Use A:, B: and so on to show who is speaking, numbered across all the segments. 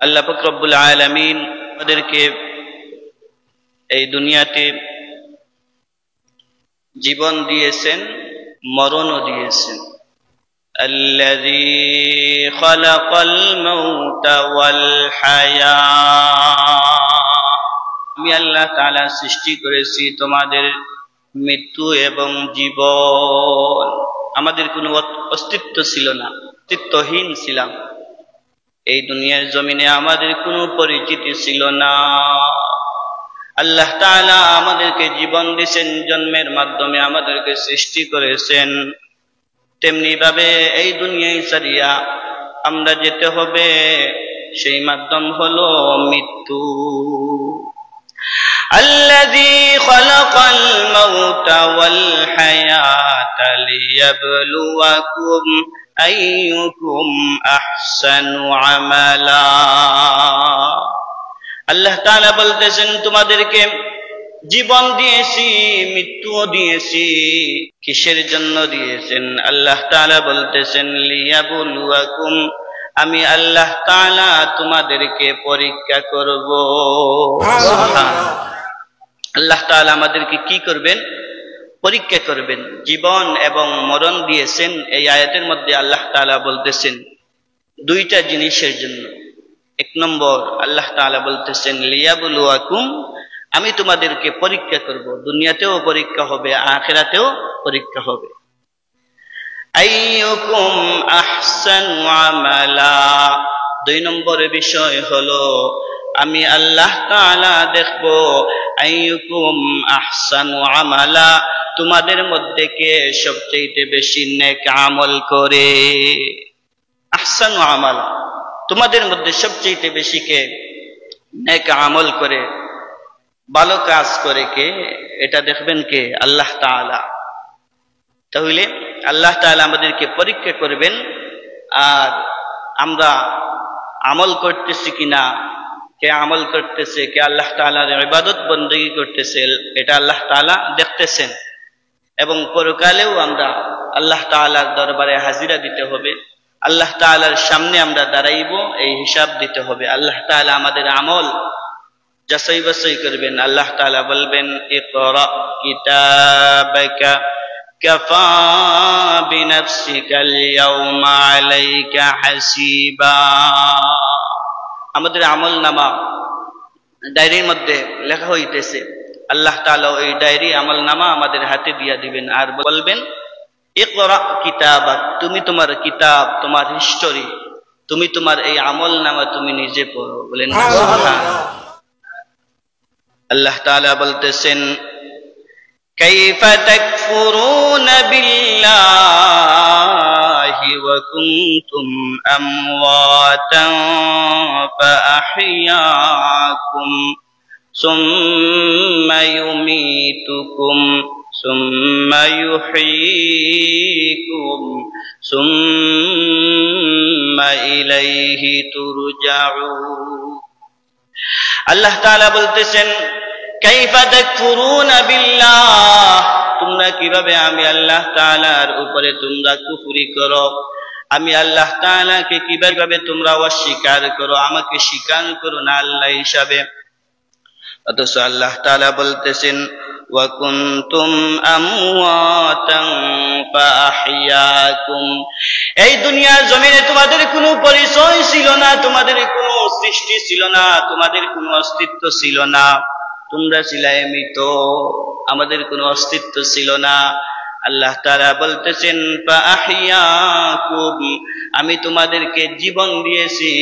A: আল্লাহ পাক রব্বুল আলামিন আমাদেরকে এই দুনিয়াতে জীবন দিয়েছেন, মরণও দিয়েছেন। আল্লাযী খালাকাল মাউতা ওয়াল হায়া, আমি আল্লাহ তাআলা সৃষ্টি করেছি তোমাদের মৃত্যু এবং জীবন। আমাদের কোনো অস্তিত্ব ছিল না, অস্তিত্বহীন ছিলাম। এই দুনিয়ার জমিনে আমাদের কোনো পরিচিতি ছিল না। আল্লাহ তাআলা আমাদেরকে জীবন দিয়েছেন, জন্মের মাধ্যমে আমাদেরকে সৃষ্টি করেছেন। তেমনি ভাবে এই দুনিয়ায় ছাড়িয়া আমরা যেতে হবে, সেই মাধ্যম হলো মৃত্যু। আল্লাযী খালাকাল মাউতা ওয়াল হায়াতা লিয়াবলুয়াকুম আইয়ুকুম আহসানু আমালা। আল্লাহ তাআলা বলতেছেন তোমাদেরকে জীবন দিয়েছি, মৃত্যুও দিয়েছি। কিসের জন্য দিয়েছেন? আল্লাহ তাআলা বলতেছেন লিয়াবলুয়াকুম, আমি আল্লাহ তাআলা তোমাদেরকে পরীক্ষা করব। আল্লাহ তাআলা আমাদেরকে কি করবেন? পরীক্ষা করবেন। জীবন এবং মরণ দিয়েছেন। এই আয়াতের মধ্যে আল্লাহ তাআলা বলতেছেন দুইটা জিনিসের জন্য। এক নম্বর, আল্লাহ তাআলা বলতেছেন লিয়াবলুয়াকুম, আমি তোমাদেরকে পরীক্ষা করব। দুনিয়াতেও পরীক্ষা হবে, আখিরাতেও পরীক্ষা হবে। আইয়ুকুম আহসানু আমালা, দুই নম্বর বিষয় হলো আমি আল্লাহ তাআলা দেখব আইয়ুকুম আহসানু আমালা, তোমাদের মধ্যে কে সবচেয়ে বেশি নেক আমল করে। আহসানু আমালা, তোমাদের মধ্যে সবচেয়ে বেশি কে নেক আমল করে, ভালো কাজ করে কে, এটা দেখবেন কে? আল্লাহ তাআলা। তাহলে আল্লাহ তাআলা আমাদেরকে পরীক্ষা করবেন, আর আমরা আমল করতেছি কিনা, কে আমল করতেছে, কে আল্লাহ তাআলার ইবাদত বندگی করতেছে, এটা আল্লাহ তাআলা দেখতেছেন। এবং পরকালেও আমরা আল্লাহ তাআলার দরবারে হাজিরা দিতে হবে, আল্লাহ তাআলার সামনে আমরা দাঁড়াইব, এই হিসাব দিতে হবে। আল্লাহ তাআলা আমাদের আমল যাচাই বাছাই করবেন। আল্লাহ তাআলা বলবেন ইকরা কিতাবাকা কাফা বিনাফসিকাল ইয়াউমা আলাইকা হাসিবা। আমাদের আমলনামা ডায়েরির মধ্যে লেখা হইতেছে, আল্লাহ তাআলা ওই ডায়েরি আমলনামা আমাদের হাতে দিয়া দিবেন, আর বলবেন ইকরা কিতাবাক, তুমি তোমার কিতাব, তোমার হিস্টোরি, তুমি তোমার এই আমলনামা তুমি নিজে পড়ো। বলেন সুবহানাল্লাহ। আল্লাহ তাআলা বলতেছেন কাইফা তাকফুরুনা বিল্লাহি ওয়া কুনতুম আমওয়াতান ফাআহইয়াকুম সুম্মা ইউমীতুকুম সুম্মা ইউহয়ীকুম সুম্মা ইলাইহি তুরজাউন। আল্লাহ তাআলা বলতেছেন কাইফা তাকফুরুনা বিল্লাহ, তোমরা কিভাবে আমি আল্লাহ তাআলার উপরে তোমরা কুফরি করো, আমি আল্লাহ তাআলাকে কিভাবে তোমরা অস্বীকার করো, আমাকে স্বীকার করো না আল্লাহ হিসাবে। অথচ আল্লাহ তাআলা বলতেছেন ওয়া কুনতুম আমওয়াতান ফাআহইয়াকুম, এই দুনিয়ার জমিনে তোমাদের কোনো পরিচয় ছিল না, তোমাদের কোনো সৃষ্টি ছিল না, তোমাদের কোনো অস্তিত্ব ছিল না, তোমরা ছিলে মৃত, আমাদের কোনো অস্তিত্ব ছিল না। আল্লাহ তাআলা বলতেছেন ফাআহইয়াকুম, আমি তোমাদেরকে জীবন দিয়েছি,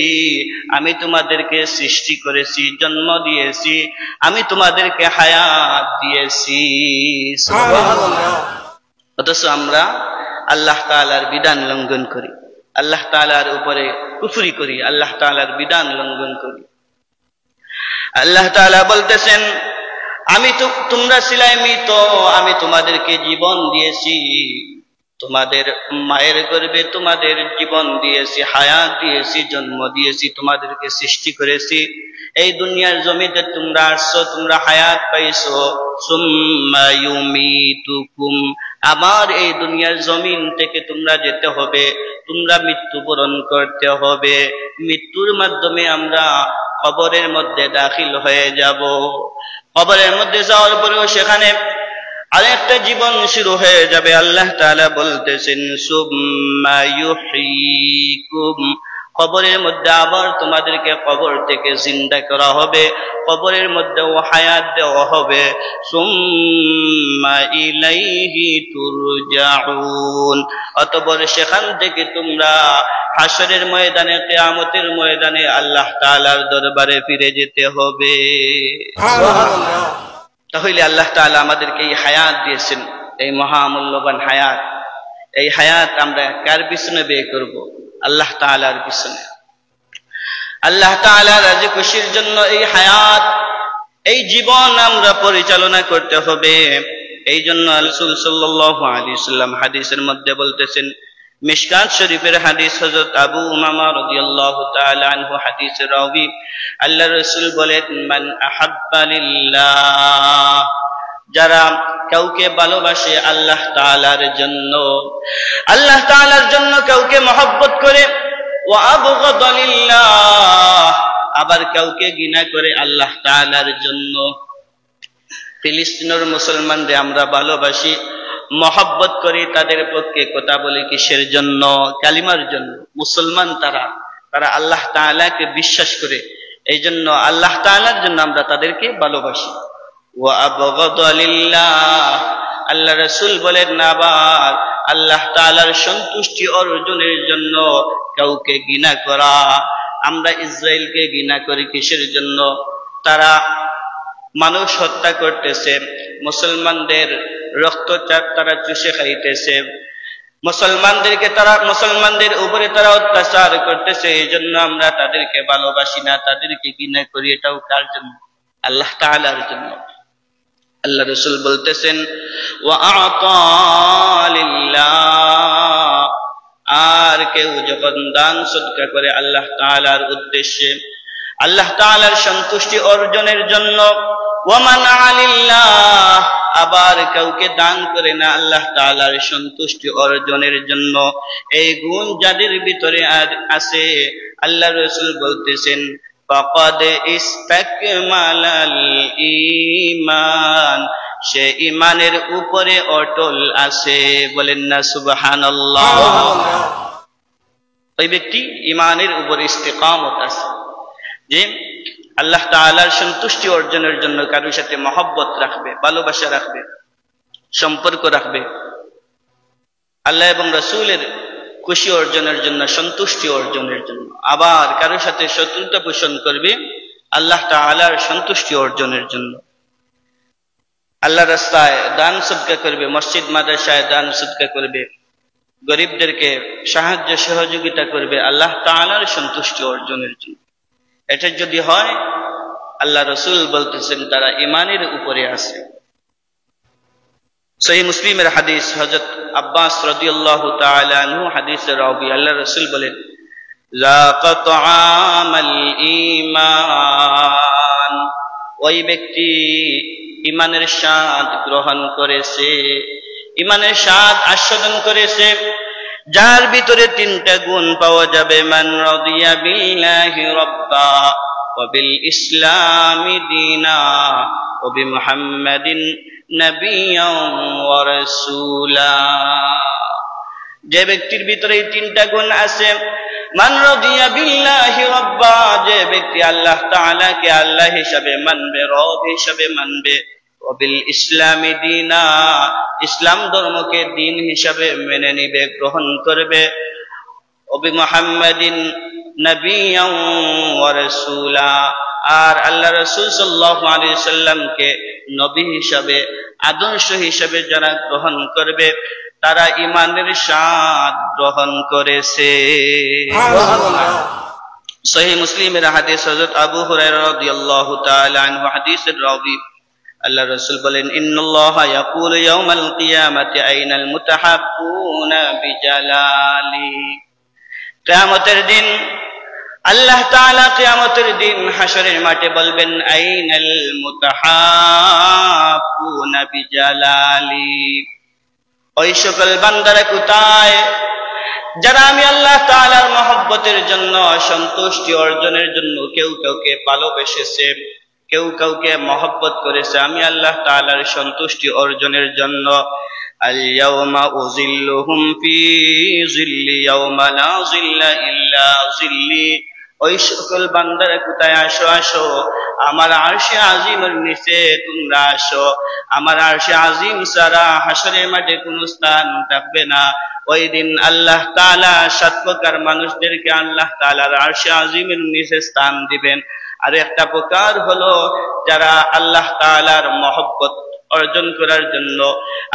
A: আমি তোমাদেরকে সৃষ্টি করেছি, জন্ম দিয়েছি, আমি তোমাদেরকে হায়াত দিয়েছি। সুবহানাল্লাহ। অথচ আমরা আল্লাহ তাআলার বিধান লঙ্ঘন করি, আল্লাহ তাআলার উপরে কুফরি করি, আল্লাহ তাআলার বিধান লঙ্ঘন করি। আল্লাহ তাআলা বলতেছেন তোমরা ছিলে মৃত, আমি তোমাদেরকে জীবন দিয়েছি, তোমাদের মায়ের গর্ভে তোমাদের জীবন দিয়েছি, হায়াত দিয়েছি, জন্ম দিয়েছি, তোমাদেরকে সৃষ্টি করেছি। এই দুনিয়ার জমিতে তোমরা আসছো, তোমরা হায়াত পাইছো। সুম্মা ইউমীতুকুম, আমার এই দুনিয়ার জমিন থেকে তোমরা যেতে হবে, তোমরা মৃত্যুবরণ করতে হবে, মৃত্যুর মাধ্যমে আমরা কবরের মধ্যে দাখিল হয়ে যাব। কবরের মধ্যে যাওয়ার পরেও সেখানে আরেকটা জীবন শুরু হয়ে যাবে। আল্লাহ তাআলা বলতেছেন সুম্মা ইউহয়িকুম, কবরের মধ্যে আবার তোমাদেরকে কবর থেকে জিন্দা করা হবে, কবরের মধ্যেও হায়াত দেওয়া হবে। সুম্মা ইলাইহি তুরজাউন, অতঃপর সেখান থেকে তোমরা হাসরের ময়দানে, কিয়ামতের ময়দানে আল্লাহ তাআলার দরবারে ফিরে যেতে হবে। তাহলে আল্লাহ তাআলা আমাদেরকে এই হায়াত দিয়েছেন, এই মহামূল্যবান হায়াত। এই হায়াত আমরা কার পিছনে ব্যয় করব? আল্লাহ তাআলার পিছনে। আল্লাহ তাআলার রাজি খুশির জন্য এই হায়াত, এই জীবন আমরা পরিচালনা করতে হবে। এই জন্য রাসূল সাল্লাল্লাহু আলাইহি ওয়াসাল্লাম হাদিসের মধ্যে বলতেছেন, মিশকাত শরীফের হাদিস, হযরত আবু উমামা রাদিয়াল্লাহু তাআলা আনহু হাদিসের রাবী, আল্লাহর রাসূল বলেন, মান আহাব্বা লিল্লাহ, যারা কাউকে ভালোবাসে আল্লাহ তাআলার জন্য, আল্লাহ তাআলার জন্য কাউকে মহব্বত করে, ওয়া আবগাদা লিল্লাহ, আবার কাউকে ঘৃণা করে আল্লাহ তাআলার জন্য। ফিলিস্তিনের মুসলমানদের আমরা ভালোবাসি, মহব্বত করি, তাদের পক্ষে কথা বলি কিসের জন্য? কালিমার জন্য। মুসলমান তারা আল্লাহ তাআলাকে বিশ্বাস করে, এই জন্য আল্লাহ তাআলার জন্য আমরা তাদেরকে ভালোবাসি। ওয়া আবগাদা লিল্লাহ, আল্লাহ রাসূল বলেন, আবার আল্লাহ তাআলার সন্তুষ্টি অর্জনের জন্য কাউকে ঘৃণা করা। আমরা ইসরায়েলকে ঘৃণা করি কিসের জন্য? তারা মানুষ হত্যা করতেছে, মুসলমানদের রক্তচাপ তারা চুষে খাইতেছে, মুসলমানদের উপরে তারা অত্যাচার করতেছে। এই জন্য আমরা তাদেরকে ভালোবাসি না, তাদেরকে ঘৃণা করি। এটাও কার জন্য? আল্লাহ তাআলার জন্য। আল্লাহ রাসূল বলতেছেন, ওয়া আ'তা লিল্লাহ, আর কেউ যখন দান সদকা করে আল্লাহ তাআলার উদ্দেশ্যে, আল্লাহ তাআলার সন্তুষ্টি অর্জনের জন্য, ওয়া মানআ লিল্লাহ, আবার কাউকে দান করে না আল্লাহ তাআলার সন্তুষ্টি অর্জনের জন্য, এই গুণ যাদের ভিতরে আছে, আল্লাহ রাসূল বলতেছেন, ফাকাদ ইসতাকমালাল ঈমান, সে ঈমানের উপরে অটল আছে। বলেন না সুবহানাল্লাহ। ওই ব্যক্তি ঈমানের উপরে ইস্তিকামত আছে, যে আল্লাহ তাআলার সন্তুষ্টি অর্জনের জন্য কারোর সাথে মহব্বত রাখবে, ভালোবাসা রাখবে, সম্পর্ক রাখবে, আল্লাহ এবং রাসূলের খুশি অর্জনের জন্য, সন্তুষ্টি অর্জনের জন্য। আবার কারোর সাথে শত্রুতা পোষণ করবে আল্লাহ তাআলার সন্তুষ্টি অর্জনের জন্য। আল্লাহ রাস্তায় দান সদকা করবে, মসজিদ মাদ্রাসায় দান সদকা করবে, গরিবদেরকে সাহায্য সহযোগিতা করবে আল্লাহ তাআলার সন্তুষ্টি অর্জনের জন্য। এটা যদি হয়, আল্লাহ রাসূল বলতেছেন তারা ঈমানের উপরে আছে। সহিহ মুসলিমের হাদিস, হযরত আব্বাস রাদিয়াল্লাহু তাআলা আনহু হাদিসের রাবী, আল্লাহ রাসূল বলেন, যাকা তাআমাল ঈমান, ওই ব্যক্তি ঈমানের স্বাদ গ্রহণ করেছে, ঈমানের স্বাদ আস্বাদন করেছে, যার ভিতরে তিনটা গুণ পাওয়া যাবে। মান রাদিয়া বিল্লাহি রাব্বা ওয়া বিল ইসলামি দীনা ওয়া বিমুহাম্মাদিন নাবিয়্যান ওয়া রাসূলা, যে ব্যক্তির ভিতরে এই তিনটা গুণ আছে, মান রাদিয়া বিল্লাহি রাব্বা, যে ব্যক্তি আল্লাহ তাআলাকে আল্লাহ হিসাবে মানবে, রব হিসাবে মানবে, ওয়া বিল ইসলামি দীনা, ইসলাম ধর্মকে দিন হিসাবে মেনে নিবে, গ্রহণ করবে, ওয়া বিমুহাম্মাদিন নাবিয়্যান ওয়া রাসূলা, আর আল্লাহ রাসূল সাল্লাল্লাহু আলাইহি সাল্লামকে নবী হিসাবে, আদর্শ হিসাবে যারা গ্রহণ করবে, তারা ঈমানের স্বাদ গ্রহণ করেছে। সহিহ মুসলিমের হাদিস, হযরত আবু হুরায়রা রাদিয়াল্লাহু তাআলা আনহু হাদিসের রাবী, আল্লাহ রাসূল বলেন, ইন্নাল্লাহা ইয়াকুলু ইয়াওমাল কিয়ামাতি আইনাল মুতাহাব্বুনা বিজালালি, কিয়ামতের দিন আল্লাহ তাআলা কিয়ামতের দিন হাশরের মাঠে বলবেন, আইনাল মুতাহাব্বুনা বিজালালি, ওই সকল বান্দারা কোথায় যারা আমি আল্লাহ তাআলার মহব্বতের জন্য, সন্তুষ্টি অর্জনের জন্য কেউ কাউকে ভালোবেসেছে, কেউ কাউকে মহব্বত করেছে আমি আল্লাহ তাআলার সন্তুষ্টি অর্জনের জন্য। আল-ইয়াওমা উযিল্লুহুম ফি যিল্লি ইয়াওমা লা যিল্লা ইল্লা যিল্লি। ওই সকল বান্দারা কোথায় আসো, আসো আমার আরশে আজিমের নিচে তোমরা আসো। আমার আরশে আজিম ছাড়া হাসরের মাঠে কোনো স্থান থাকবে না। ওই দিন আল্লাহ তাআলা 7 প্রকার মানুষদেরকে আল্লাহ তাআলার আরশে আজিমের নিচে স্থান দিবেন। আর একটা প্রকার হলো যারা আল্লাহ তাআলার মহব্বত অর্জন করার জন্য,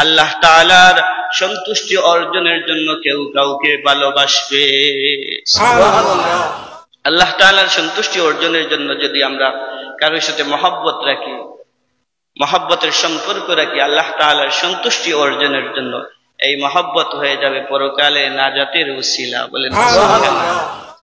A: আল্লাহ তাআলার সন্তুষ্টি অর্জনের জন্য কেউ কাউকে ভালোবাসবে। সুবহানাল্লাহ। আল্লাহ তাআলার সন্তুষ্টি অর্জনের জন্য যদি আমরা কারোর সাথে মহব্বত রাখি, মহব্বতের সম্পর্ক রাখি আল্লাহ তাআলার সন্তুষ্টি অর্জনের জন্য, এই মহব্বত হয়ে যাবে পরকালে নাজাতের উসিলা। বলেন সুবহানাল্লাহ।